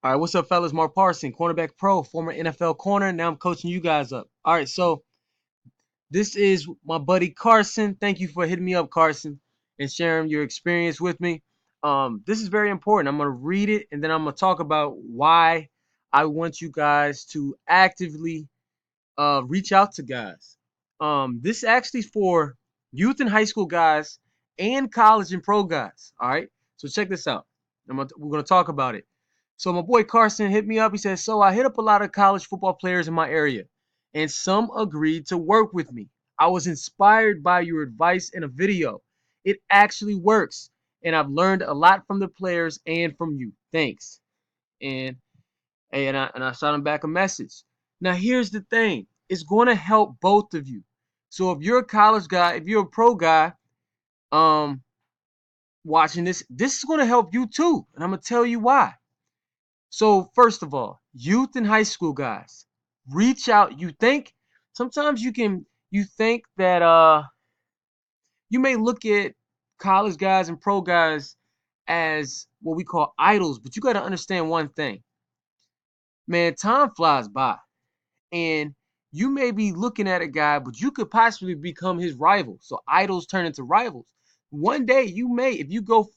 All right, what's up, fellas? Mark Parson, cornerback pro, former NFL corner. Now I'm coaching you guys up. All right, so this is my buddy Carson. Thank you for hitting me up, Carson, and sharing your experience with me. This is very important. I'm gonna read it, and then I'm gonna talk about why I want you guys to actively reach out to guys. This is actually for youth and high school guys and college and pro guys. All right, so check this out. We're gonna talk about it. So my boy Carson hit me up. He said, "So I hit up a lot of college football players in my area, and some agreed to work with me. I was inspired by your advice in a video. It actually works, and I've learned a lot from the players and from you. Thanks." And and I shot him back a message. Now here's the thing: it's going to help both of you. So if you're a college guy, if you're a pro guy, um, watching this is going to help you too, and I'm gonna tell you why. So first of all, youth and high school guys, reach out. You think sometimes you think that you may look at college guys and pro guys as what we call idols, but you got to understand one thing. Man, time flies by. And you may be looking at a guy, but you could possibly become his rival. So idols turn into rivals. One day you may, if you go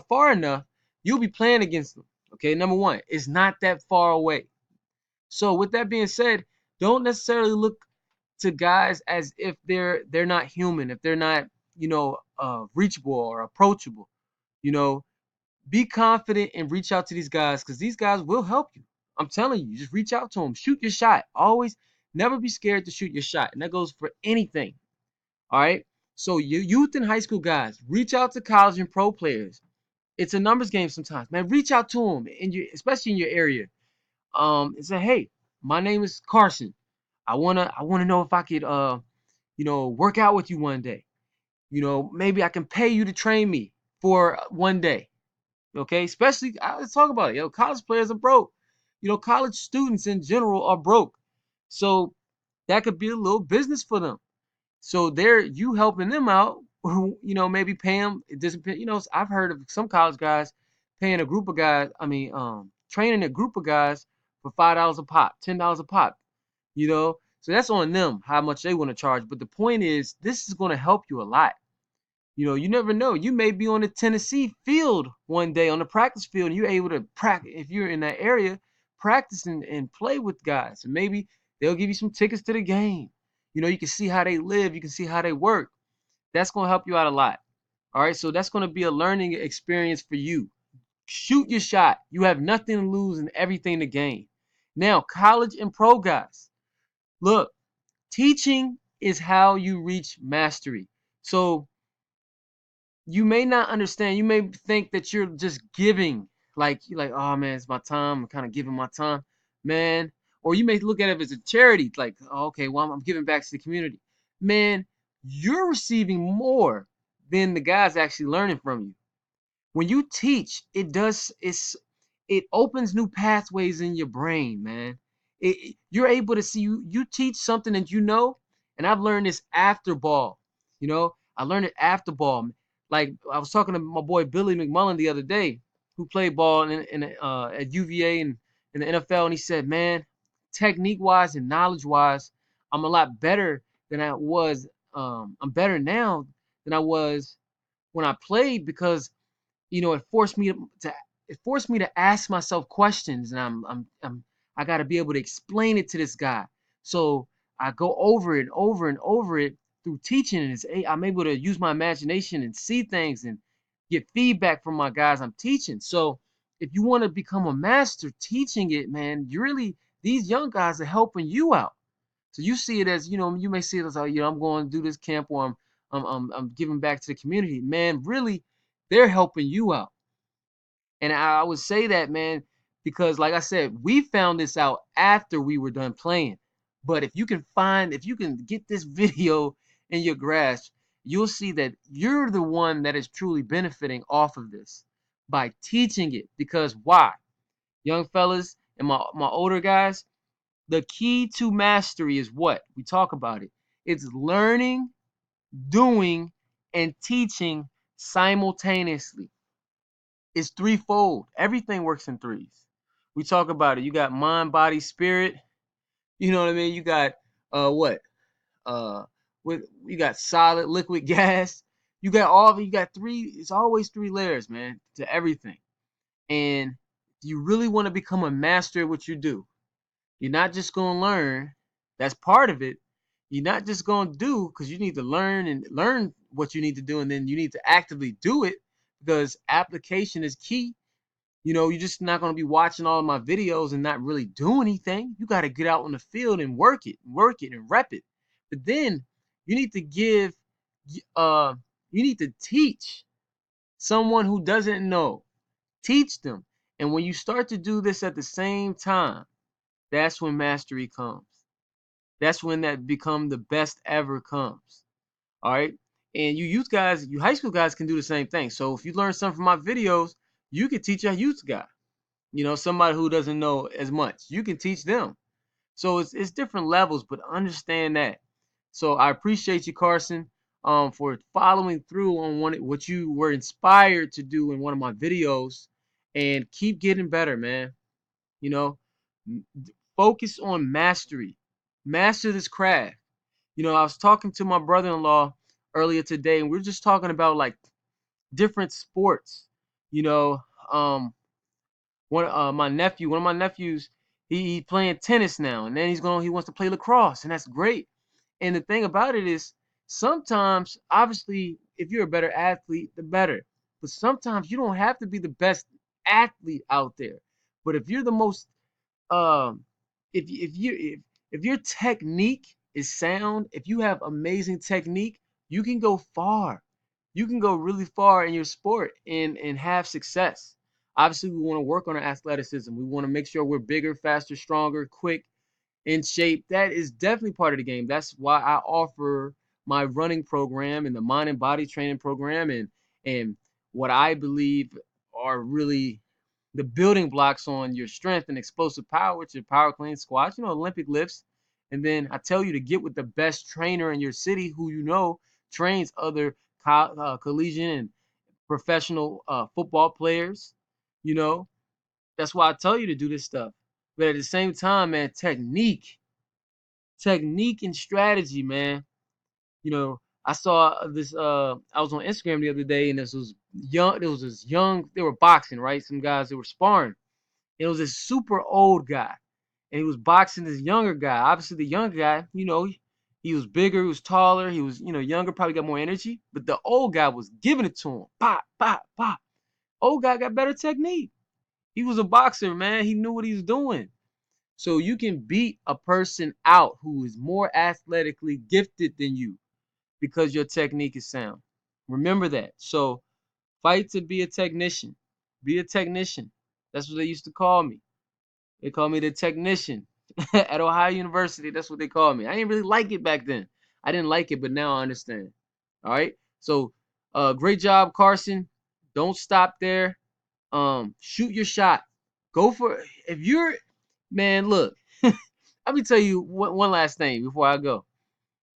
far enough, you'll be playing against them. Okay, number one, it's not that far away. So with that being said, don't necessarily look to guys as if they're not human, if they're not, reachable or approachable. You know, be confident and reach out to these guys because these guys will help you. I'm telling you, just reach out to them. Shoot your shot. Always never be scared to shoot your shot. And that goes for anything. All right. So you youth and high school guys, reach out to college and pro players. It's a numbers game sometimes, man. Reach out to them especially in your area. And say, hey, my name is Carson. I wanna know if I could work out with you one day. Maybe I can pay you to train me for one day. Okay, especially let's talk about it. College players are broke. College students in general are broke. So that could be a little business for them. So they're you helping them out. Maybe pay them. It doesn't. I've heard of some college guys paying a group of guys. Training a group of guys for $5 a pop, $10 a pop. So that's on them how much they want to charge. But the point is, this is going to help you a lot. You never know. You may be on the Tennessee field one day on the practice field, and you're able to practice if you're in that area, practice and play with guys. And maybe they'll give you some tickets to the game. You can see how they live, you can see how they work. That's gonna help you out a lot. All right, so that's gonna be a learning experience for you. Shoot your shot. You have nothing to lose and everything to gain. Now, college and pro guys, look, teaching is how you reach mastery. So you may not understand. You may think that you're just giving, like you're like, oh man, it's my time. I'm kind of giving my time, man. Or you may look at it as a charity, like, oh, okay, well, I'm giving back to the community. Man, you're receiving more than the guys actually learning from you. When you teach, it opens new pathways in your brain, man. You're able to see you teach something that and I've learned this after ball. I learned it after ball. Like I was talking to my boy Billy McMullen the other day, who played ball at UVA and in the NFL, and he said, "Man, technique wise and knowledge wise, I'm a lot better than I was. I'm better now than I was when I played because it forced me to ask myself questions, and I got to be able to explain it to this guy. So I go over it over and over it through teaching, and I'm able to use my imagination and see things and get feedback from my guys I'm teaching. So if you want to become a master teaching it, man, these young guys are helping you out. So you see it as, you may see it as, oh, I'm going to do this camp, or I'm giving back to the community. Man, really, they're helping you out. And I would say that, man, because like I said, we found this out after we were done playing. But if you can get this video in your grasp, you'll see that you're the one that is truly benefiting off of this by teaching it. Because why? Young fellas and my older guys, the key to mastery is what? We talk about it. It's learning, doing, and teaching simultaneously. It's threefold. Everything works in threes. We talk about it. You got mind, body, spirit. You know what I mean? You got what? Uh with you got solid, liquid, gas. You got three, it's always three layers, man, to everything. And you really want to become a master at what you do. You're not just gonna learn. That's part of it. You're not just gonna do because you need to learn what you need to do, and then you need to actively do it because application is key. You're just not going to be watching all of my videos and not really do anything. You got to get out on the field and work it, and rep it. But then you need to uh, you need to teach someone who doesn't know. Teach them. And when you start to do this at the same time, that's when mastery comes. That's when that become the best ever comes. All right. And you youth guys, you high school guys can do the same thing. So if you learn something from my videos, you can teach a youth guy. Somebody who doesn't know as much. You can teach them. So it's different levels, but understand that. So I appreciate you, Carson, for following through on what you were inspired to do in one of my videos, and keep getting better, man. You know, focus on mastery. Master this craft. I was talking to my brother-in-law earlier today, and we are just talking about like different sports. You know, um, one of my nephews, he playing tennis now, and then he wants to play lacrosse, and that's great. And the thing about it is, sometimes, obviously, if you're a better athlete, the better. But sometimes you don't have to be the best athlete out there. But if you're the most um if your technique is sound, if you have amazing technique, you can go far. You can go really far in your sport and have success. Obviously, we want to work on our athleticism. We want to make sure we're bigger, faster, stronger, quick, in shape. That is definitely part of the game. That's why I offer my running program and the mind and body training program, and what I believe are really the building blocks on your strength and explosive power, which are power clean squats, Olympic lifts. And then I tell you to get with the best trainer in your city who trains other collegiate and professional football players. You know, that's why I tell you to do this stuff. But at the same time, man, technique and strategy, man. I saw this I was on Instagram the other day, and there was this young, they were boxing, right? Some guys, they were sparring. It was this super old guy, and he was boxing this younger guy. Obviously, the younger guy, he was bigger, he was taller, he was, younger, probably got more energy. But the old guy was giving it to him. Pop, pop, pop. Old guy got better technique. He was a boxer, man. He knew what he was doing. So you can beat a person out who is more athletically gifted than you because your technique is sound. Remember that. So fight to be a technician. Be a technician. That's what they used to call me. They called me the technician at Ohio University. That's what they called me. I didn't really like it back then. I didn't like it, but now I understand. All right. So, great job, Carson. Don't stop there. Shoot your shot. Go for if you're man. Look, let me tell you one last thing before I go.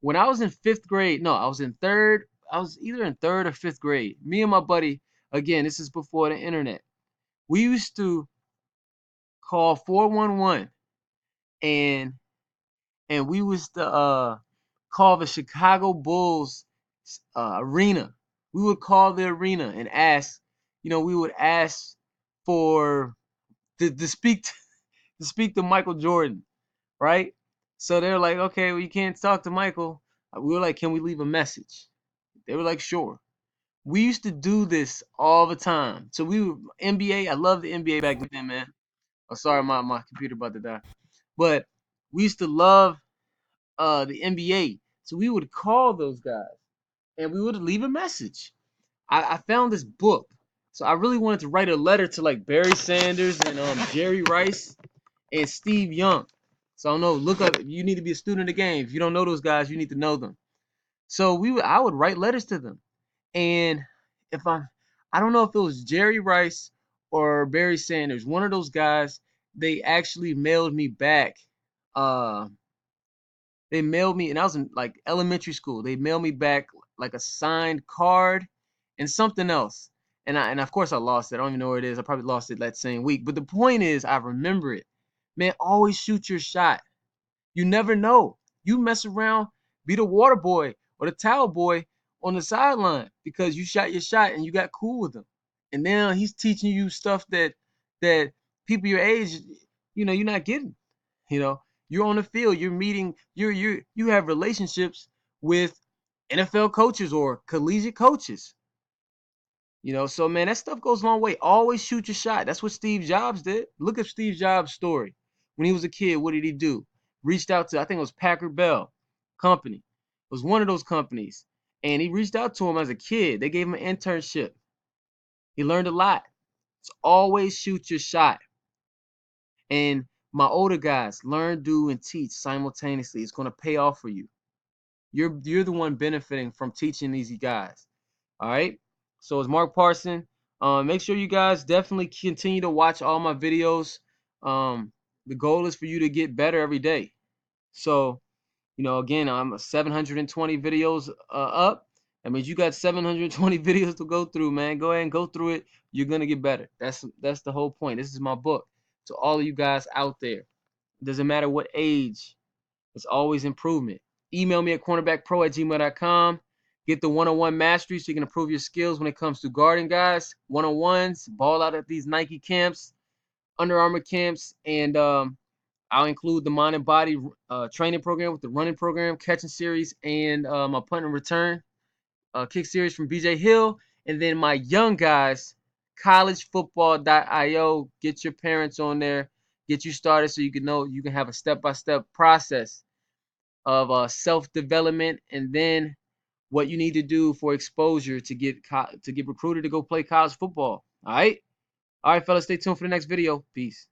When I was in fifth grade, no, I was in third. I was either in third or fifth grade. Me and my buddy. Again, this is before the internet. We used to call 411 and we was to call the Chicago Bulls arena. We would call the arena and ask, we would ask for to speak to speak to Michael Jordan, right? So they're like, okay, well, you can't talk to Michael. We were like, can we leave a message? They were like, sure. We used to do this all the time. So we were NBA. I love the NBA back then, man. Oh, sorry, my computer about to die. But we used to love the NBA. So we would call those guys and we would leave a message. I found this book. So I really wanted to write a letter to like Barry Sanders and Jerry Rice and Steve Young. So I don't know, look up, you need to be a student of the game. If you don't know those guys, you need to know them. So I would write letters to them. And if I don't know if it was Jerry Rice or Barry Sanders, one of those guys, they actually mailed me back uh they mailed me, and I was in like elementary school. They mailed me back like a signed card and something else. And of course I lost it. I don't even know where it is. I probably lost it that same week. But the point is, I remember it. Man, always shoot your shot. You never know. You mess around, be the water boy or the towel boy on the sideline because you shot your shot and you got cool with him. And now he's teaching you stuff that people your age, you're not getting. You know, you're on the field, you're meeting, you have relationships with NFL coaches or collegiate coaches. So man, that stuff goes a long way. Always shoot your shot. That's what Steve Jobs did. Look at Steve Jobs' story. When he was a kid, what did he do? Reached out to, I think it was Packard Bell Company. It was one of those companies. And he reached out to him as a kid. They gave him an internship. He learned a lot. So always shoot your shot. And my older guys, learn, do, and teach simultaneously. It's going to pay off for you. You're the one benefiting from teaching these guys. All right. So it's Mark Parson. Make sure you guys definitely continue to watch all my videos. The goal is for you to get better every day. So, again, I'm 720 videos up. That means you got 720 videos to go through, man. Go ahead and go through it. You're gonna get better. That's the whole point. This is my book. To all of you guys out there, it doesn't matter what age. It's always improvement. Email me at cornerbackpro@gmail.com. Get the one-on-one mastery so you can improve your skills when it comes to guarding guys. One-on-ones, ball out at these Nike camps, Under Armour camps, and I'll include the mind and body training program with the running program, catching series, and my punt and return kick series from BJ Hill. And then my young guys, collegefootball.io. Get your parents on there. Get you started so you can have a step-by-step process of self-development, and then what you need to do for exposure to get recruited to go play college football. All right, fellas, stay tuned for the next video. Peace.